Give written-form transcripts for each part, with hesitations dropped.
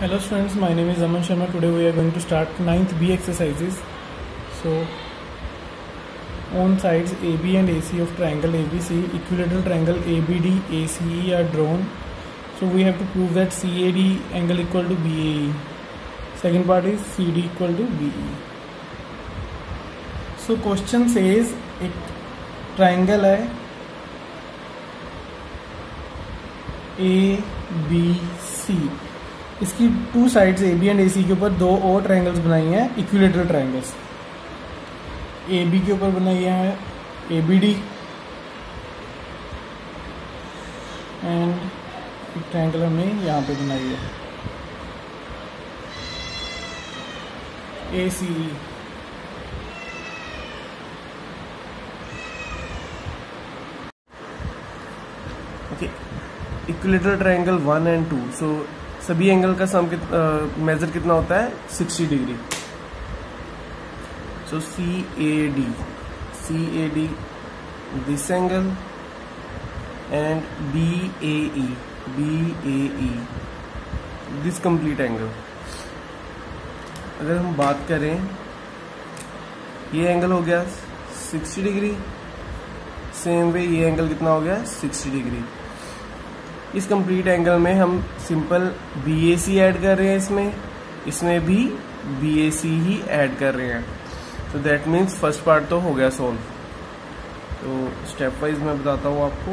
Hello students, my name is Aman Sharma. Today we are going to start 9th B exercises. So on sides AB and AC of triangle ABC, equilateral triangle ABD ACE are drawn. So we have to prove that CAD angle equal to BAE. Second part is CD equal to BE. So question says एक triangle है ABC, इसकी two sides A B and A C के ऊपर दो और triangles बनाई हैं equilateral triangles. A B के ऊपर बनाई है ए बी डी एंड एक ट्रायंगल हमने यहाँ पे बनाई है A C E. Okay, equilateral triangle 1 and 2। So सभी एंगल का सम मेजर कितना होता है 60 degree. So C A D this angle and B A E this complete angle. अगर हम बात करें, ये एंगल हो गया 60 डिग्री, सेम वे ये एंगल कितना हो गया 60 डिग्री। इस कंप्लीट एंगल में हम सिंपल BAC ऐड कर रहे हैं, इसमें भी BAC ही ऐड कर रहे हैं। तो दैट मीन्स फर्स्ट पार्ट तो हो गया सॉल्व। तो स्टेप वाइज मैं बताता हूँ आपको।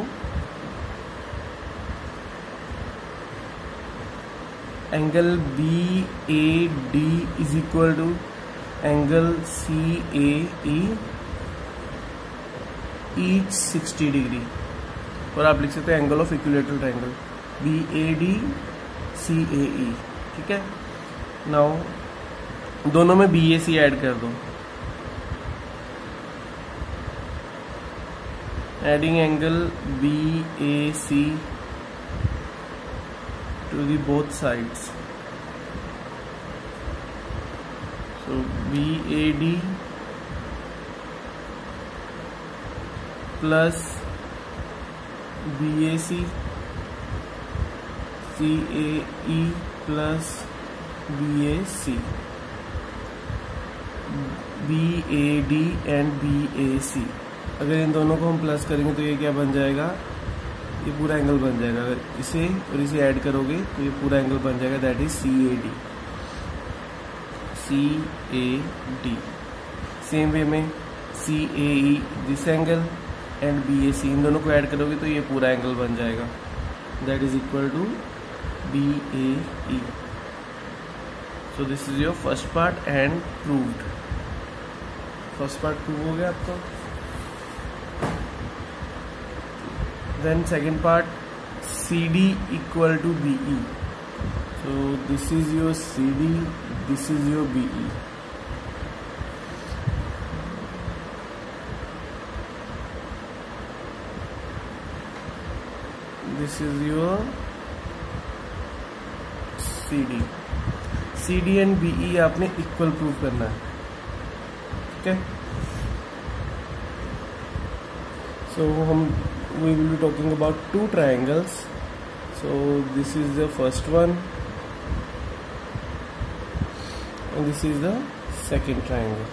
Angle BAD is equal to angle CAE each 60 degree, और आप लिख सकते हैं angle of equilateral triangle BAD CAE। ठीक है, नाउ दोनों में BAC ऐड कर दो। Adding angle BAC to the both sides. So BAD plus BAC CAE plus BAC BAD and BAC। अगर इन दोनों को हम प्लस करेंगे तो ये क्या बन जाएगा, ये पूरा एंगल बन जाएगा। अगर इसे और इसे ऐड करोगे तो ये पूरा एंगल बन जाएगा, that is CAD। Same way में CAE this angle and BAC, इन दोनों को ऐड करोगे तो ये पूरा एंगल बन जाएगा, that is equal to BAE। So this is your first part and proved. First part prove हो गया आपका। Then second part CD equal to BE। So this is your CD, this is your BE। This is your CD and BE आपने equal prove करना है। ठीक है, so we will be talking about two triangles. So this is the first one and this is the second triangle.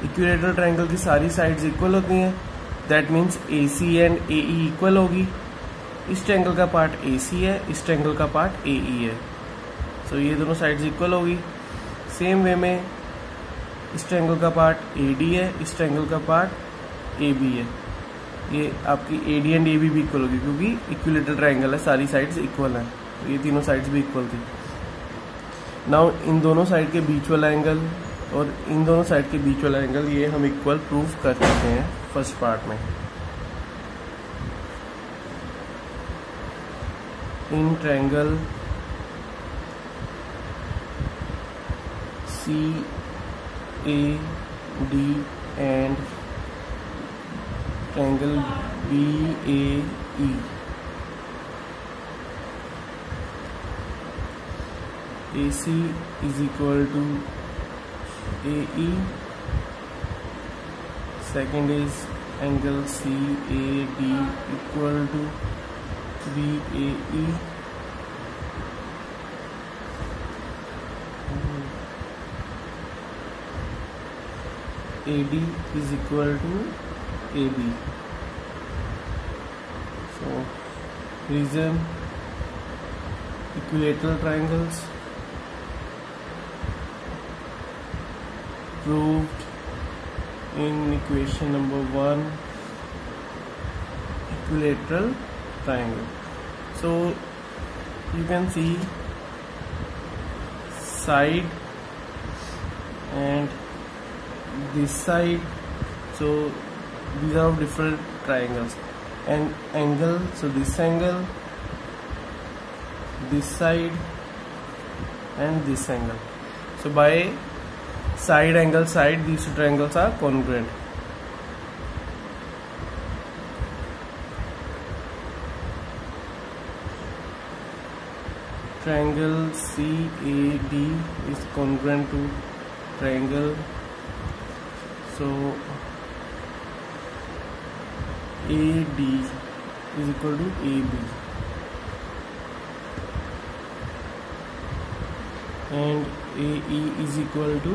Equilateral triangle की सारी sides equal होती हैं, that means AC and AE equal होगी। इस ट्रायंगल का part AC है, इस triangle का पार्ट AE है, सो ये दोनों साइड्स इक्वल होगी। सेम वे में इस ट्रायंगल का पार्ट AD है, इस ट्रायंगल का पार्ट AB है, ये आपकी AD एंड AB भी इक्वल होगी क्योंकि इक्विलेटरल ट्रायंगल है, सारी साइड्स इक्वल हैं, तो ये तीनों साइड्स भी इक्वल थी। नाउ इन दोनों साइड के बीच वाला एंगल और इन दोनों साइड के बीच वाला एंगल ये हम इक्वल प्रूव कर सकते हैं फर्स्ट पार्ट में। In triangle CAD and triangle BAE, AC is equal to AE, second is angle CAD equal to BAE AD is equal to AB. So reason equilateral triangles proved in equation number 1, equilateral triangle. So you can see side and this side, so these are different triangles, and angle, so this angle, this side and this angle. So by side angle side, these two triangles are congruent. Triangle CAD is congruent to triangle, so AD is equal to AB, and AE is equal to,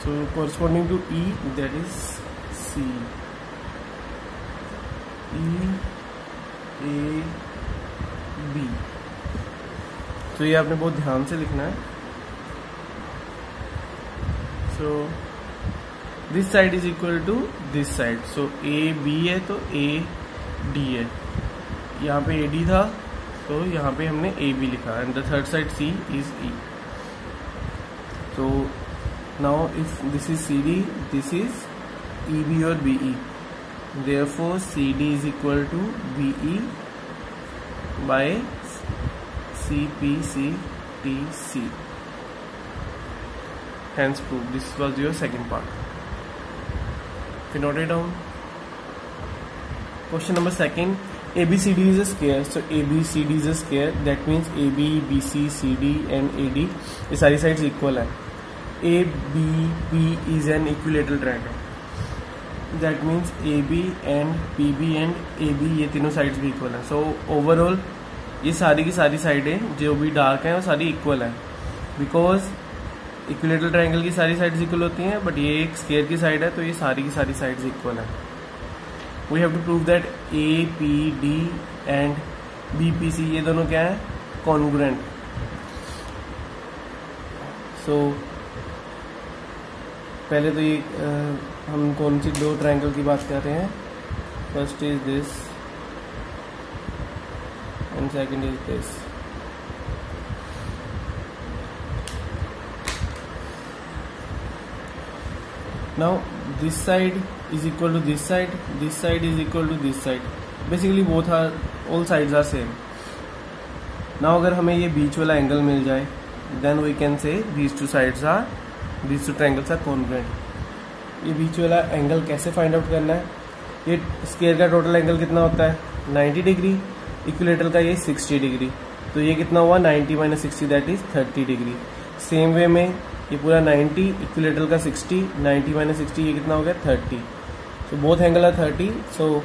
so corresponding to E, that is C. EAB. तो ये आपने बहुत ध्यान से लिखना है. So this side is equal to this side. So AB है तो AD है. यहाँ पे AD था तो यहाँ पे हमने AB लिखा, and the third side C is E. So now if this is CD, this is EB or BE. Therefore CD is equal to BE by CPCTC. Hence proved. This was your second part. Okay, note it down. Question number 2. ABCD is a square. So ABCD is a square. That means AB, BC, CD and AD, ये सारी sides equal है. ABP is an equilateral triangle. That means AB and PB and AB, ये तीनों sides भी equal है. So overall ये सारी की सारी साइडें जो भी डार्क हैं वो सारी इक्वल है, बिकॉज इक्विलेटरल ट्रायंगल की सारी साइड्स इक्वल होती हैं, बट ये एक स्क्वायर की साइड है तो ये सारी की सारी साइड्स इक्वल है. We have to prove that APD and BPC ये दोनों क्या है, कॉन्ग्रुएंट. सो पहले तो ये हम कौन सी दो ट्रायंगल की बात कर रहे हैं. First is this and second is this. Now this side is equal to this side is equal to this side. Basically both are, all sides are same. Now अगर हमें ये बीच वाला एंगल मिल जाए, then we can say these two triangles are congruent. ये बीच वाला angle कैसे find out करना है. ये स्क्वायर का टोटल एंगल कितना होता है, 90 डिग्री. इक्विलेटरल का ये 60 डिग्री, तो ये कितना हुआ 90 - 60, दैट इज 30 डिग्री. सेम वे में ये पूरा 90, इक्विलेटरल का 60, 90 - 60 ये कितना हो गया 30. So both angle are 30. So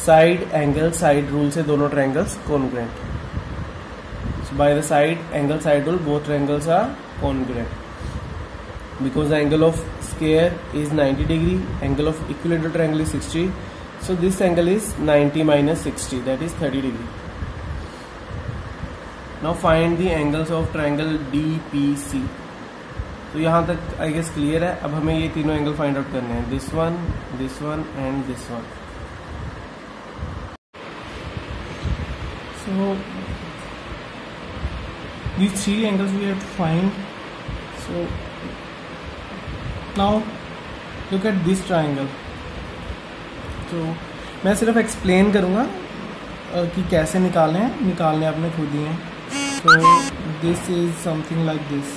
side angle side rule से दोनों triangles congruent. So by the side angle side rule both triangles are congruent, because the angle of square is 90 degree, angle of equilateral triangle is 60. So this angle is 90 - 60, that is 30 degree. Now find the angles of triangle DPC. तो यहाँ तक I guess clear है. अब हमें ये तीनों angle find out करने हैं, this one and this one. So these three angles we have to find. So now look at this triangle. तो मैं सिर्फ एक्सप्लेन करूँगा कि कैसे निकालने आपने खुद ही हैं. So this is something like this.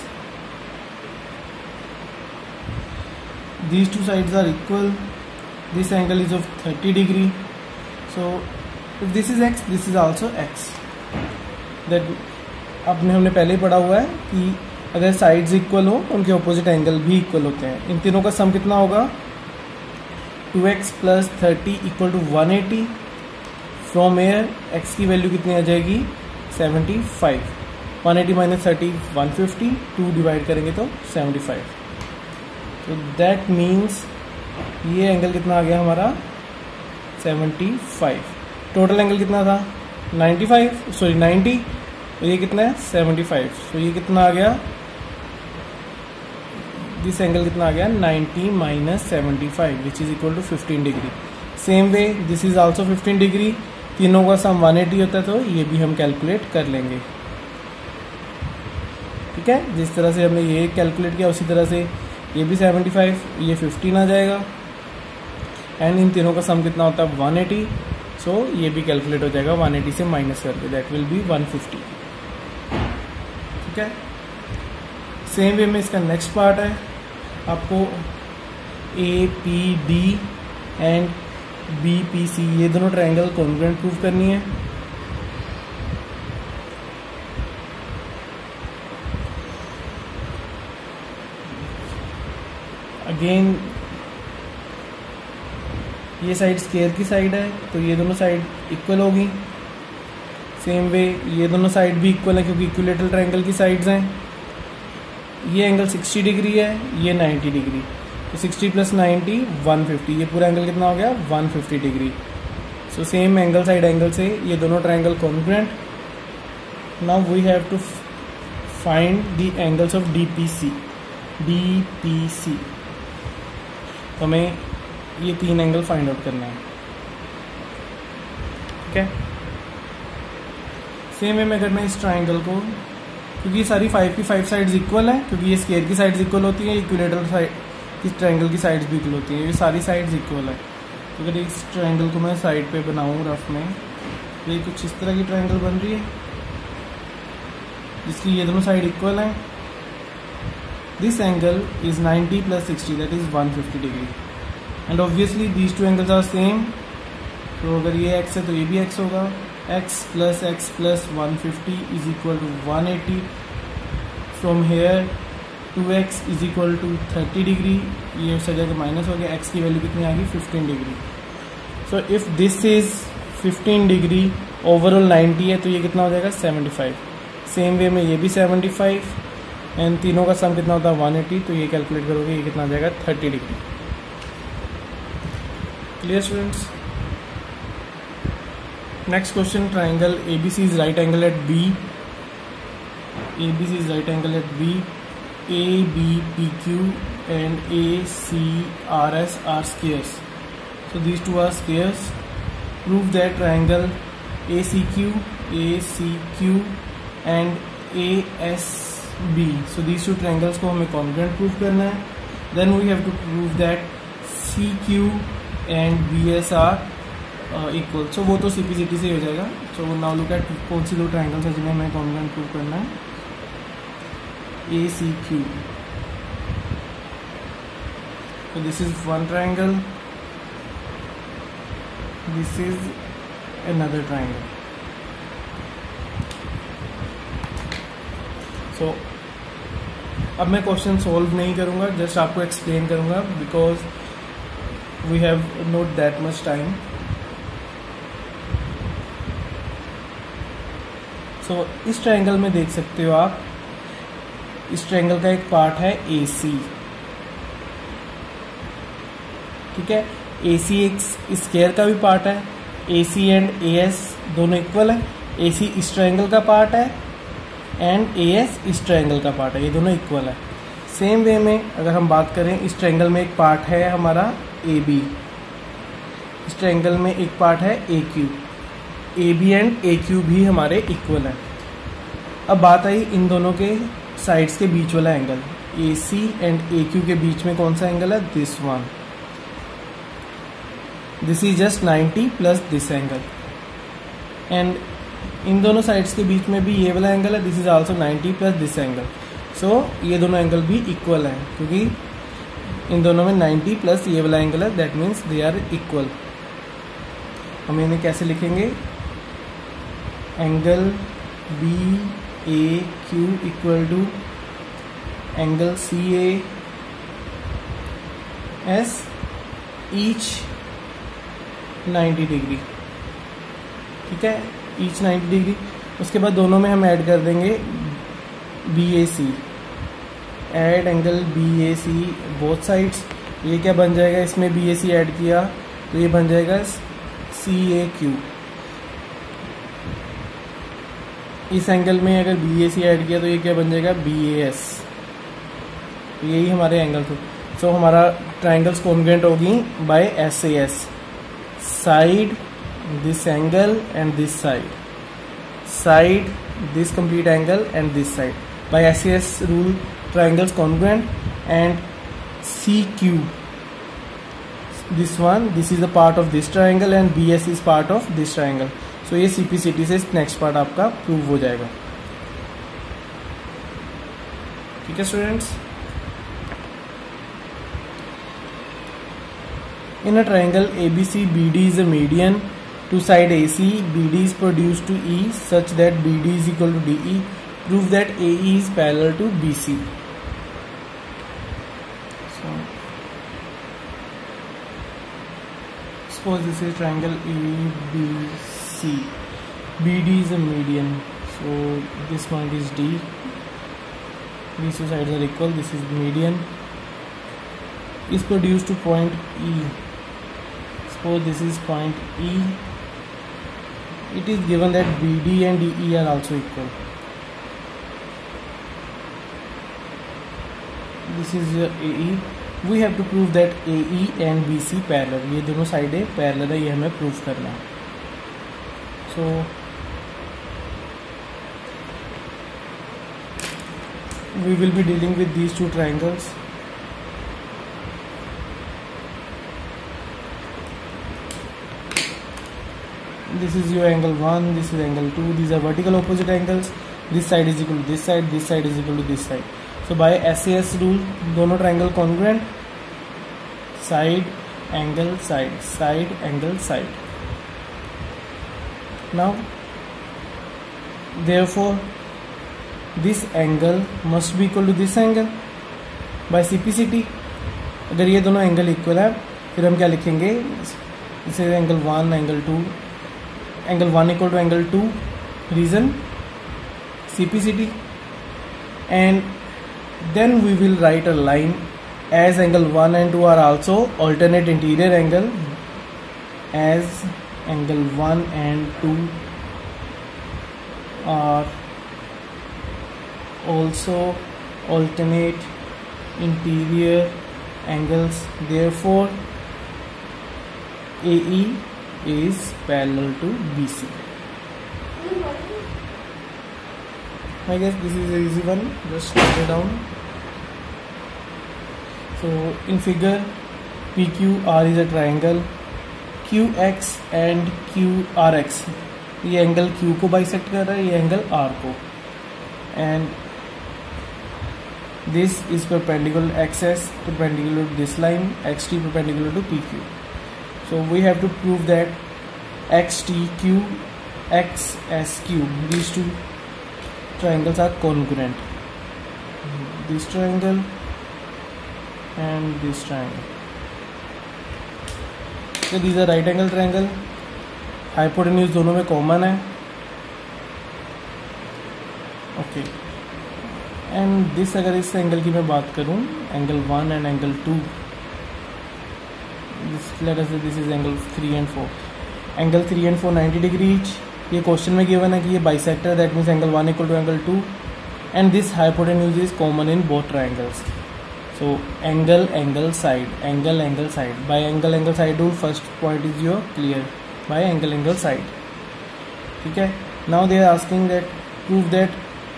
These two sides are equal. This angle is of 30 degree. So if this is x, this is also x. That हमने पहले ही पढ़ा हुआ है कि अगर साइड्स इक्वल हो उनके ऑपोजिट एंगल भी इक्वल होते हैं. इन तीनों का सम कितना होगा, 2x plus 30 equal to 180। From here x की वैल्यू कितनी आ जाएगी 75। 180 माइनस 30 150, 2 डिवाइड करेंगे तो 75। तो दैट मीन्स ये एंगल कितना आ गया हमारा 75। टोटल एंगल कितना था 90। तो ये कितना है 75। तो ये कितना आ गया, दिस एंगल कितना आ गया 90 minus 75 which is equal to 15 degree. Same way this is also 15 degree. तीनों का सम 180 होता है, तो ये भी हम कैलकुलेट कर लेंगे। ठीक है, जिस तरह से हमने ये कैलकुलेट किया उसी तरह से ये भी 75, ये 15 आ जाएगा। एंड इन तीनों का सम कितना होता है 180। सो ये भी कैलकुलेट हो जाएगा 180 से माइनस करके, दैट विल बी 150। ठीक है, सेम वे में इसका नेक्स्ट पार्ट है, आपको A P D and B P C ये दोनों ट्रायंगल कॉन्ग्रुएंट प्रूव करनी है। अगेन ये साइड स्क्वायर की साइड है, तो ये दोनों साइड इक्वल होगी। सेम वे ये दोनों साइड भी इक्वल है क्योंकि इक्विलेटरल ट्रायंगल की साइड्स हैं। ये एंगल 60 डिग्री है, ये 90 डिग्री, तो 60 प्लस 90 150। ये पूरा एंगल कितना हो गया 150 degree. So same angle side angle से ये दोनों triangle congruent. Now we have to find the angles of DPC। तो हमें ये 3 एंगल फाइंड आउट करना है। ठीक है, सेम वे में अगर मैं इस ट्रायंगल को, क्योंकि ये सारी 5 की 5 साइड्स इक्वल है, क्योंकि ये स्क्वायर की साइड्स इक्वल होती हैं, इक्विलेटरल साइड इस ट्रायंगल की साइड्स भी इक्वल होती हैं, ये सारी साइड्स इक्वल है। तो अगर इस ट्रायंगल को मैं साइड पे बनाऊँ रफ में, तो ये कुछ इस तरह की ट्रायंगल बन रही है जिसकी ये दोनों साइड इक्वल हैं। This angle is 90 plus 60 that is 150 degree and obviously these two angles are same. तो अगर ये x है तो ये भी x होगा। x plus 150 is equal to 180। From here 2x is equal to 30 degree, ये उस जगह माइनस हो गया, x की वैल्यू कितनी आ गई 15 degree. So if this is 15 degree, overall 90 है, तो ये कितना हो जाएगा 75। सेम वे में ये भी 75 एंड तीनों का सम कितना होता है 180। तो ये कैलकुलेट करोगे ये कितना आ जाएगा 30 degree. Clear students? Next question, triangle ABC is right angle at B. ABC is right angle at B. ABPQ and ACRS are squares. So these two are squares. Prove that triangle ACQ and ASB. So these two triangles को हमें congruent prove करना है. Then we have to prove that CQ and BS are equal. So वो तो CPCT से ही हो जाएगा। So now look at कौन सी दो ट्राइंगल्स है जिन्हें हमें कॉन्ग्रुएंट प्रूव करना है। ACQ, so this is one triangle, this is another triangle. So अब मैं क्वेश्चन सॉल्व नहीं करूंगा, जस्ट आपको एक्सप्लेन करूंगा because we have not that much time. तो इस ट्रायंगल में देख सकते हो आप, इस ट्रायंगल का एक पार्ट है AC। ठीक है, AC एक स्क्वायर का भी पार्ट है। AC एंड AS दोनों इक्वल है। AC इस ट्रायंगल का पार्ट है एंड AS इस ट्रायंगल का पार्ट है, ये दोनों इक्वल है। सेम वे में अगर हम बात करें, इस ट्रायंगल में एक पार्ट है हमारा AB, इस ट्रायंगल में एक पार्ट है AQ। AB एंड AQ भी हमारे इक्वल है। अब बात आई इन दोनों के साइड्स के बीच वाला एंगल, AC एंड AQ के बीच में कौन सा एंगल है, this one. This is just 90 plus this angle and in दोनों साइड्स के बीच में भी ये वाला एंगल है, this is also 90 plus this angle. So ये दोनों एंगल भी इक्वल हैं क्योंकि इन दोनों में 90 प्लस ये वाला एंगल है, that means they are equal. हम इन्हें कैसे लिखेंगे, angle BAQ equal to angle CAS each 90 degree, ठीक है, ईच 90 डिग्री। उसके बाद दोनों में हम ऐड कर देंगे BAC, add angle BAC both sides. ये क्या बन जाएगा, इसमें BAC ऐड किया तो ये बन जाएगा CAQ। इस एंगल में अगर BAC ऐड किया तो ये क्या बन जाएगा, BAS। यही हमारे एंगल थे। सो हमारा ट्राइंगल्स कॉन्ग्रुएंट होगी by SAS, side this angle and this side this complete angle and this side. By SAS rule, triangles congruent, and CQ, this is a part of this triangle and BS is part of this triangle. So ये CPCT से next part आपका prove हो जाएगा। ठीक है students, in a triangle ABC, BD is a median to side AC. BD is produced to E such that BD is equal to DE. Prove that AE is parallel to BC. So suppose this is triangle ABC. BD is a median, so this point is D. These two sides are equal. This is median. Is produced to point E. Suppose this is point E. It is given that BD and DE are also equal. This is your AE. We have to prove that AE and BC parallel. ये दोनों साइडें parallel है, ये हमें prove करना है। So we will be dealing with these two triangles. This is your angle 1, this is angle 2. These are vertical opposite angles. This side is equal to this side is equal to this side. So by SAS rule, दोनों triangle congruent, side angle side. Now therefore this angle must be equal to this angle by CPCT. अगर ये दोनों angle equal है फिर हम क्या लिखेंगे, इसे angle 1 angle 2, angle 1 equal to angle 2, reason CPCT, and then we will write a line as angle 1 and 2 are also alternate interior angle, as angle 1 and 2 are also alternate interior angles, therefore AE is parallel to BC. I guess this is an easy one, just write it down. So in figure PQR is a triangle, QX and QRX, ये angle Q को bisect कर रहा है, ये angle R को, and this is perpendicular XS perpendicular to this line, XT perpendicular to PQ. So we have to prove that XTQ, XSQ, these two triangles are congruent. This triangle and this triangle. So these are right angle triangle. Hypotenuse दोनों में common है. Okay. And this अगर इस angle की मैं बात करूँ, angle 1 and angle 2. Let us say this is angle 3 and 4. Angle 3 and 4 90 degree each. ये क्वेश्चन में गिवन है कि ये bisector, that means angle 1 equal to angle 2, and this hypotenuse is common in both triangles. So angle side. By angle side rule, first point is your clear. By angle side. Okay. Now they are asking that prove that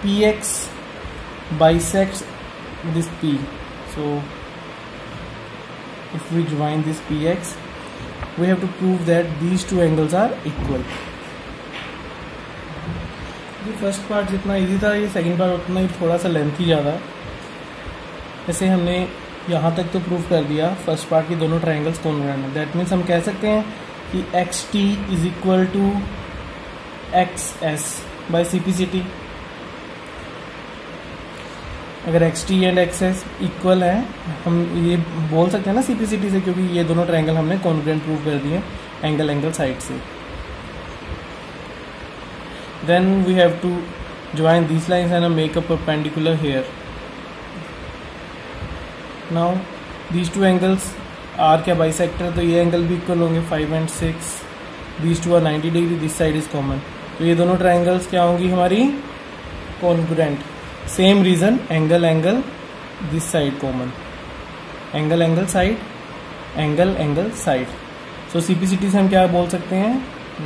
PX bisects this P. So if we join this PX, we have to prove that these two angles are equal. ये first part जितना easy था, ये second part उतना ही थोड़ा सा lengthy ज़्यादा। ऐसे हमने यहाँ तक तो प्रूव कर दिया फर्स्ट पार्ट की दोनों ट्राइंगल्स कॉन्ग्रुएंट हैं। दैट मीन्स हम कह सकते हैं कि XT is equal to XS by CPCT। अगर X T and X S equal है, हम ये बोल सकते हैं ना सीपीसीटी से, क्योंकि ये दोनों ट्रायंगल हमने कॉन्ग्रुएंट प्रूव कर दिए एंगल साइड से. Then we have to join these lines and make a perpendicular here. Now these two angles are क्या बाइसेक्टर, तो ये एंगल भी इक्वल होंगे 5 and 6. These two are 90 degree, this side is common. तो ये दोनों triangles क्या होंगी हमारी, congruent. Same reason, angle this side common, angle side, angle side. So CPCT से हम क्या बोल सकते हैं,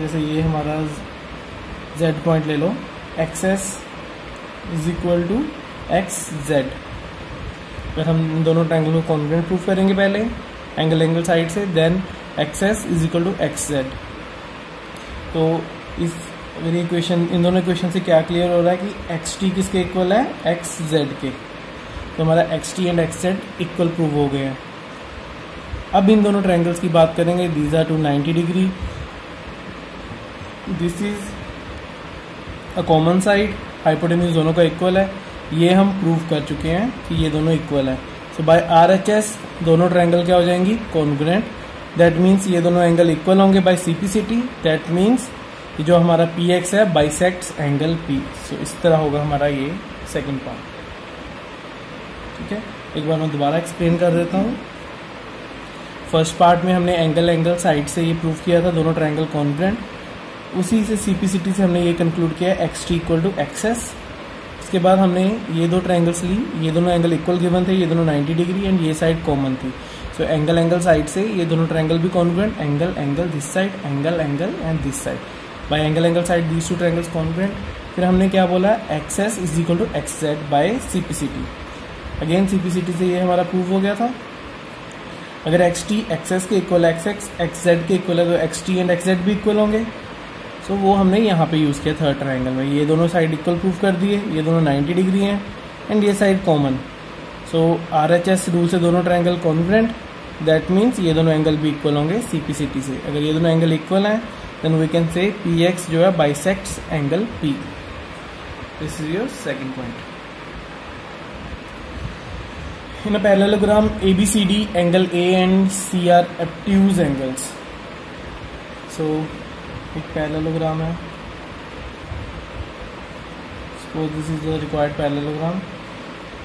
जैसे ये हमारा z पॉइंट ले लो, X is equal to X Z. फिर हम इन दोनों ट्रायंगल को कॉन्ग्रुएंट प्रूफ करेंगे पहले एंगल साइड से, then X is equal to X Z. तो इस मेरी इक्वेशन, इन दोनों इक्वेशन से क्या क्लियर हो रहा है कि एक्स टी किसके इक्वल है, एक्स जेड के. तो हमारा x T and x Z equal prove हो गए हैं. अब इन दोनों ट्रायंगल्स की बात करेंगे. These are two 90 degree, this is a common side, hypotenuse दोनों का इक्वल है. ये हम प्रूव कर चुके हैं कि ये दोनों इक्वल है. सो बाय आरएचएस दोनों ट्रायंगल क्या हो जाएंगी, कॉन्ग्रुएंट. दैट मीन्स ये दोनों एंगल इक्वल होंगे बाय सीपीसीटी. दैट मीन्स ये जो हमारा पी एक्स है बाइसेक्ट्स एंगल पी. सो इस तरह होगा हमारा ये सेकंड पार्ट. ठीक है, एक बार मैं दोबारा एक्सप्लेन कर देता हूँ. फर्स्ट पार्ट में हमने एंगल साइड से ये प्रूव किया था, दोनों ट्रायंगल कॉन्ग्रुएंट. उसी से सीपीसीटी से हमने ये कंक्लूड किया X T equal to X S. इसके बाद हमने ये दो ट्रायंगल्स ली, ये दोनों एंगल इक्वल गिवन थे, ये दोनों 90 डिग्री एंड ये साइड कॉमन थी. सो एंगल साइड से ये दोनों ट्रायंगल भी congruent, angle this side, angle and this side. By angle side these two triangles congruent. फिर हमने क्या बोला, X S is equal to X Z by CPCT. Again CPCT से ये हमारा प्रूव हो गया था. अगर एक्स टी एक्स एस के इक्वल, एक्स जेड के इक्वल है, तो X T and x Z भी इक्वल होंगे. सो वो हमने यहाँ पे यूज़ किया थर्ड ट्रायंगल में. ये दोनों साइड इक्वल प्रूव कर दिए, ये दोनों 90 डिग्री हैं एंड ये साइड कॉमन. सो आरएचएस रूल से दोनों ट्रायंगल कॉन्ग्रुएंट. दैट मीन्स ये दोनों एंगल भी इक्वल होंगे सीपीसीटी से. अगर ये दोनों एंगल इक्वल हैं then we can say P X जो है bisects angle P. This is your second point. In a parallelogram ABCD angle A and C are obtuse angles. So एक पैरेललोग्राम है, suppose this is the required parallelogram.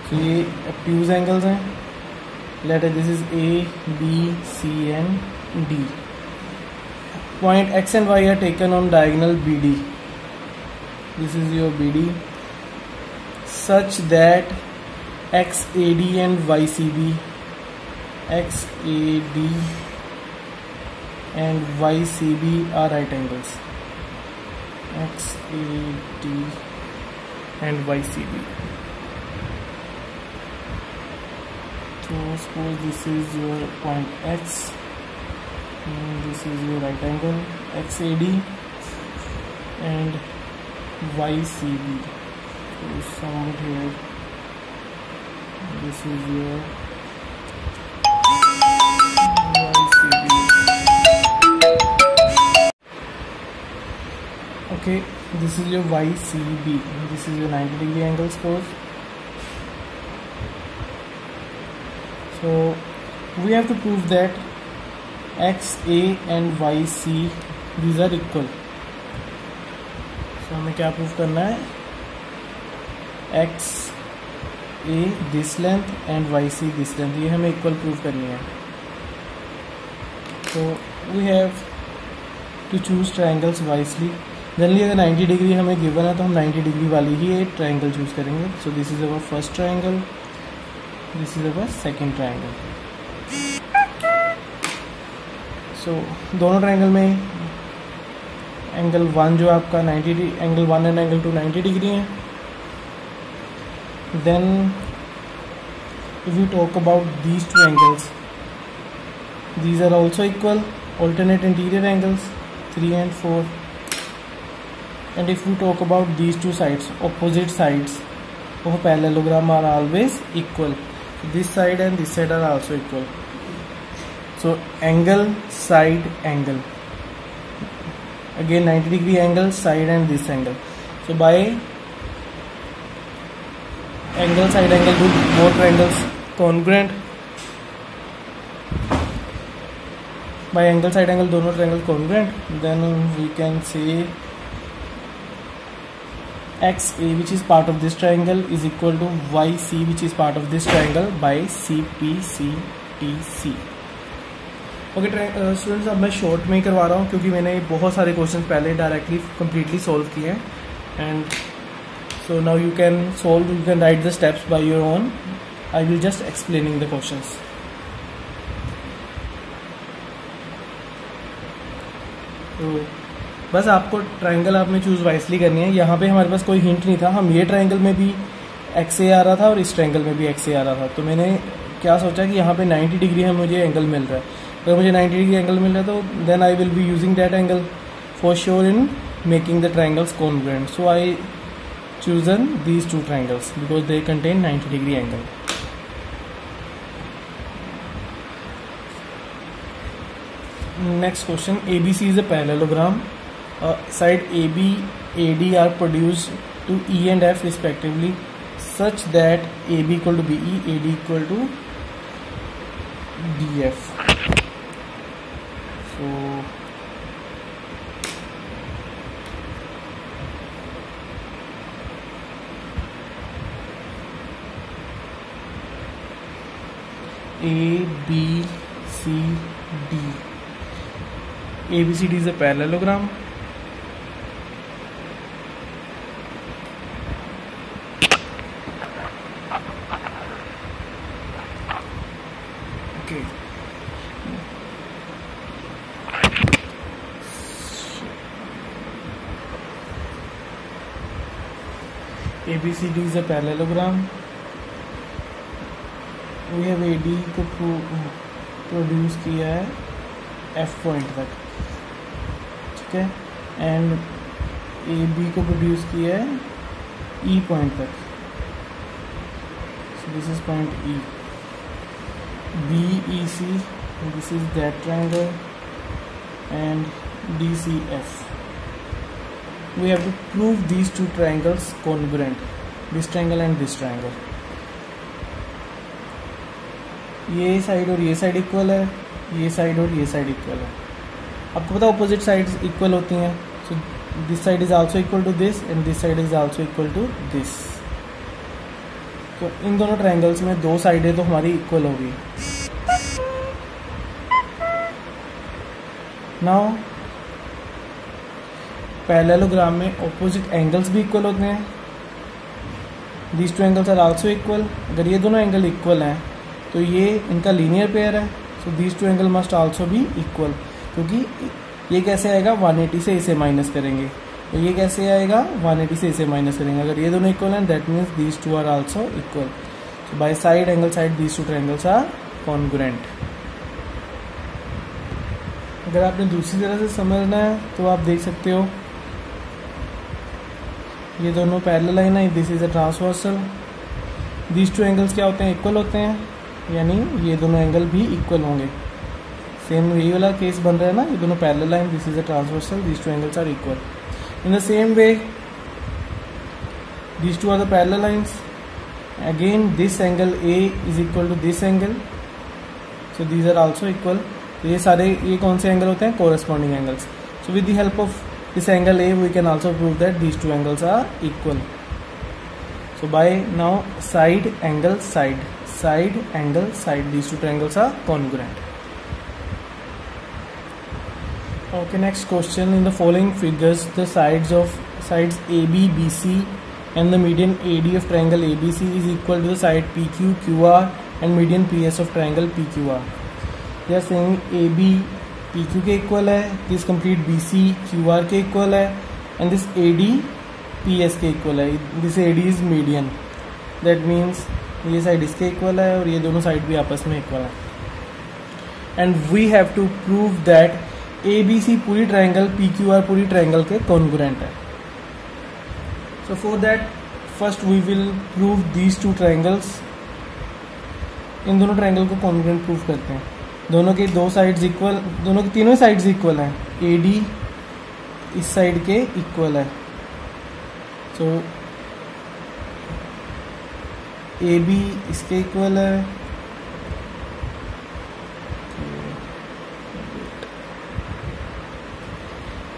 So ये obtuse angles हैं. Let this is A, B, C and D. Point X and Y are taken on diagonal BD. This is your BD, such that XAD and YCB, XAD and YCB are right angles. XAD and YCB. So suppose this is your point X. And this is your right angle XAD and YCB. So sum it here. This is your YCB. Okay, this is your YCB. This is your 90 degree angle, suppose. So we have to prove that XA and YC these are equal. So हमें क्या prove करना है, XA this length and YC this length, ये हमें equal prove करनी है. So we have to choose triangles wisely. Generally अगर 90 degree हमें गिवन है तो हम 90 डिग्री वाली ही एक ट्राइंगल चूज करेंगे. So this is our first triangle, this is our second triangle. So दोनों ट्राइंगल में एंगल 1 जो आपका 90 एंगल 1 एंड एंगल 2 90 डिग्री है. Then if you talk about these two angles, these are also equal, alternate interior angles 3 and 4. And if we talk about these two sides, opposite sides of a parallelogram are always equal. This side and this side are also equal. So angle, side, angle. Again 90 degree angle, side and this angle. So by angle side angle do both triangles congruent. By angle side angle दोनों triangle congruent, then we can say XA which is part of this triangle is equal to YC which is part of this triangle by CPCTC. Okay students, अब मैं short में ही करवा रहा हूँ क्योंकि मैंने बहुत सारे क्वेश्चन पहले डायरेक्टली कम्प्लीटली सॉल्व किए हैं. And so now you can write the steps by your own. I will just explaining the questions. तो बस आपको ट्राइंगल आपने चूज वाइसली करनी है. यहाँ पे हमारे पास कोई हिंट नहीं था. हम ये ट्राइंगल में भी XA आ रहा था और इस ट्राइंगल में भी XA आ रहा था. तो मैंने क्या सोचा कि यहाँ पे 90 डिग्री है मुझे एंगल मिल रहा है. अगर मुझे 90 डिग्री एंगल मिल रहा है तो then I will be using that angle for sure in making the triangles congruent. So I chosen these two triangles because they contain 90 degree angle. Next question, ABC is a parallelogram. Side AB, AD are produced to E and F respectively such that AB equal to BE, AD equal to DF. So ABCD. ABCD is a parallelogram. Okay. ABCD is a parallelogram. We have AD को produce किया है F point तक, ठीक है, and AB को produce किया है E point तक. सो this is point E. BEC, this is that triangle, and DCF. We have to prove these two triangles congruent, this triangle and this triangle. ये side और ये साइड इक्वल है, ये side और ये साइड इक्वल है. आपको पता है अपोजिट साइड्स इक्वल होती हैं. So this side is also equal to this and this side is also equal to this. तो इन दोनों ट्रायंगल्स में दो साइडें तो हमारी इक्वल होगी. नाउ पैरेललोग्राम में अपोजिट एंगल्स भी इक्वल होते हैं. These two angles are also equal. अगर ये दोनों एंगल इक्वल हैं तो ये इनका लीनियर पेयर है. So these two angle must also be equal. क्योंकि ये कैसे आएगा, 180 से इसे माइनस करेंगे, तो ये कैसे आएगा, 180 से इसे माइनस करेंगे. अगर ये दोनों इक्वल हैं that means these two are also equal. So by side angle side these two triangles are congruent. अगर आपने दूसरी तरह से समझना है तो आप देख सकते हो ये दोनों पैरेलल लाइन है. This is a transversal. These two angles क्या होते हैं, इक्वल होते हैं, यानी ये दोनों एंगल भी इक्वल होंगे. सेम यही वाला केस बन रहा है ना, ये दोनों parallel line, this is a transversal, these two angles are equal. In the same way these two are the parallel lines. Again this angle A is equal to this angle, so these are also equal. ये सारे ये कौन से angle होते हैं, corresponding angles. So with the help of this angle A we can also prove that these two angles are equal. So by now side angle side, side angle side, these two triangles are congruent. Okay, next question. In the following figures, the sides AB, BC and the median AD of triangle ABC is equal to the side PQ, QR and median PS of triangle PQR. They are saying AB PQ के equal है, this complete BC QR के equal है, and this AD PS के equal है. This AD is median, that means ये side इसके equal है और ये दोनों साइड भी आपस में इक्वल है. And we have to prove that ABC पूरी ट्रायंगल PQR पूरी ट्रायंगल के कॉन्ग्रुएंट है. So for that first we will prove these two triangles. इन दोनों ट्रायंगल को कॉन्ग्रुएंट प्रूव करते हैं. दोनों के दो साइड्स इक्वल, दोनों की तीनों साइड्स इक्वल हैं. AD इस साइड के इक्वल है. So ए बी इसके इक्वल है,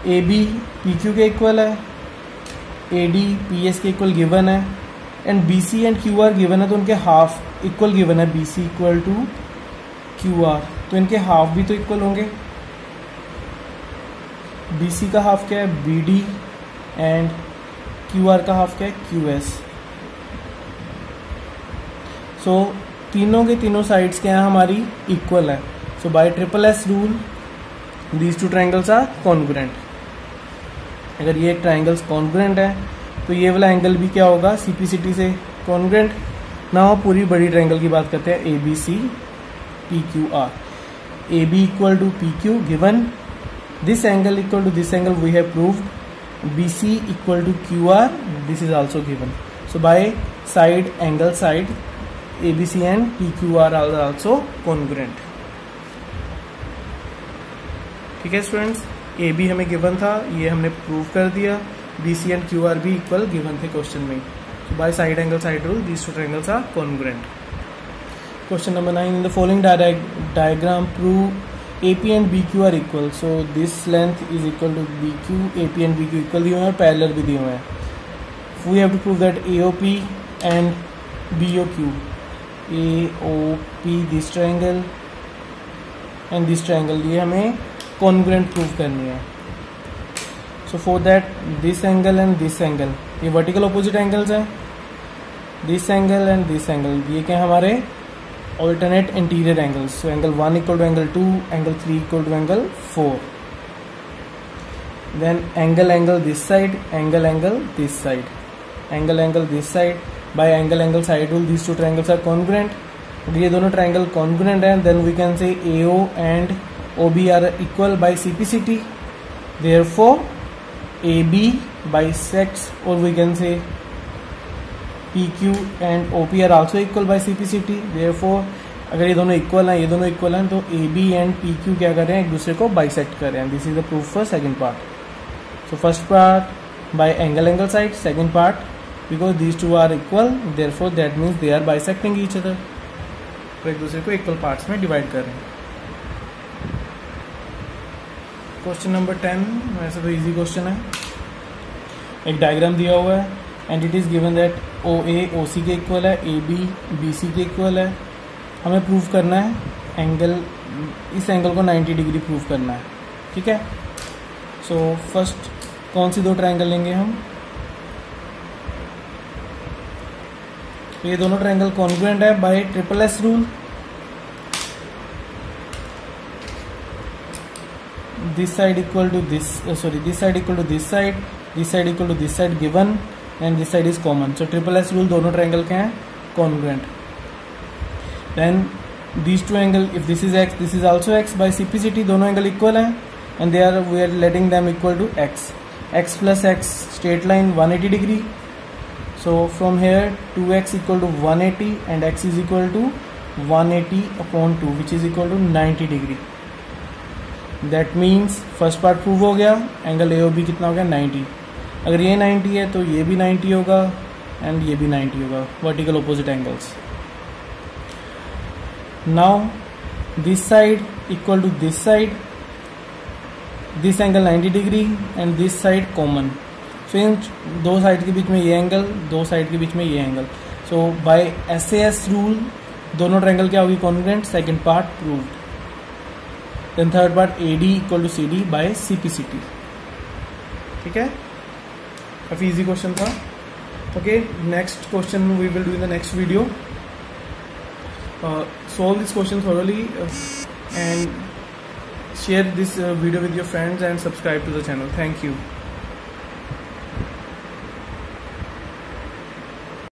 ए बी पी क्यू के इक्वल है, ए डी पी एस के इक्वल गिवन है, and B C and Q R given है, तो उनके हाफ इक्वल गिवन है, B C equal to Q R, तो इनके हाफ भी तो इक्वल होंगे। बी सी का हाफ क्या है, B D, and Q R का हाफ क्या है, क्यू एस। सो तीनों के तीनों साइड्स क्या है हमारी इक्वल है। So by triple S rule these two triangles are congruent. अगर ये एक ट्राइंगल्स कॉन्ग्रुएंट है तो ये वाला एंगल भी क्या होगा, सीपीसीटी से कॉन्ग्रुएंट। नाउ पूरी बड़ी ट्राइंगल की बात करते हैं, A B C P Q R. A B equal to P Q given, this angle equal to this angle we have proved, B C equal to Q R, this is also given. So by side angle side A B C and P Q R are also congruent. ठीक है students, A B हमें given था, ये हमने prove कर दिया, B C and Q R भी equal given थे क्वेश्चन में। So by side angle side rule these two triangles are congruent. Question number 9, in the following diagram prove AP and BQ are equal. So this length is equal to BQ, AP and BQ equal दिए हुए हैं, parallel भी दिए हुए हैं. We have to prove that AOP and BOQ, AOP this triangle and this triangle, ये हमें congruent prove करनी है. So for that this angle and this angle, ये वर्टिकल ऑपोजिट एंगल्स हैं, this angle and this angle, ये क्या हमारे alternate interior angles. So angle 1 equal to angle 2, angle 3 equal to angle 4। Then angle this side, angle this side, angle this side. By angle side rule these two triangles are congruent. ये दोनों triangle congruent हैं, then we can say AO and OB are equal by CPCT, therefore AB bisects, or we can say PQ and OP are also equal by CPCT. Therefore अगर ये दोनों equal हैं, ये दोनों equal हैं, तो AB and PQ क्या कर रहे हैं, एक दूसरे को बाइसेक्ट कर रहे हैं. This is the proof for second part. So first part by angle side, second part because these two are equal, therefore that means they are bisecting each other. तो एक दूसरे को इक्वल पार्ट्स में divide कर रहे हैं. Question number 10 वैसे तो इजी क्वेश्चन है. एक डायग्राम दिया हुआ है and it is given that OA OC के इक्वल है, AB BC के इक्वल है. हमें प्रूव करना है एंगल, इस एंगल को 90 डिग्री प्रूव करना है. ठीक है. सो फर्स्ट कौन सी दो ट्रायंगल लेंगे हम, तो ये दोनों ट्रायंगल कॉन्ग्रुएंट है by triple S rule. This side equal to this, this side equal to this side, this side equal to this side given and this side is common. So triple S rule दोनों triangle के हैं congruent. Then these two angle, if this is x, this is also x by CPCT, दोनों angle equal हैं and we are letting them equal to x. x plus x straight line 180 degree. So from here 2x equal to 180 and x is equal to 180 upon 2 which is equal to 90 degree. That means first part prove हो गया. Angle AOB कितना हो गया, 90. अगर ये 90 है तो ये भी 90 होगा एंड ये भी 90 होगा, vertical opposite angles. Now this side equal to this side, this angle 90 degree and this side common. So इन दो साइड के बीच में ये एंगल, दो साइड के बीच में ये angle. So by SAS rule दोनों ट्रायंगल क्या होगी, congruent. Second part proved. Then third part AD equal to CD by CPCT. ठीक है, काफी इजी क्वेश्चन था. Okay, next question we will do in the next video. Solve this question thoroughly and share this video with your friends and subscribe to the channel. Thank you.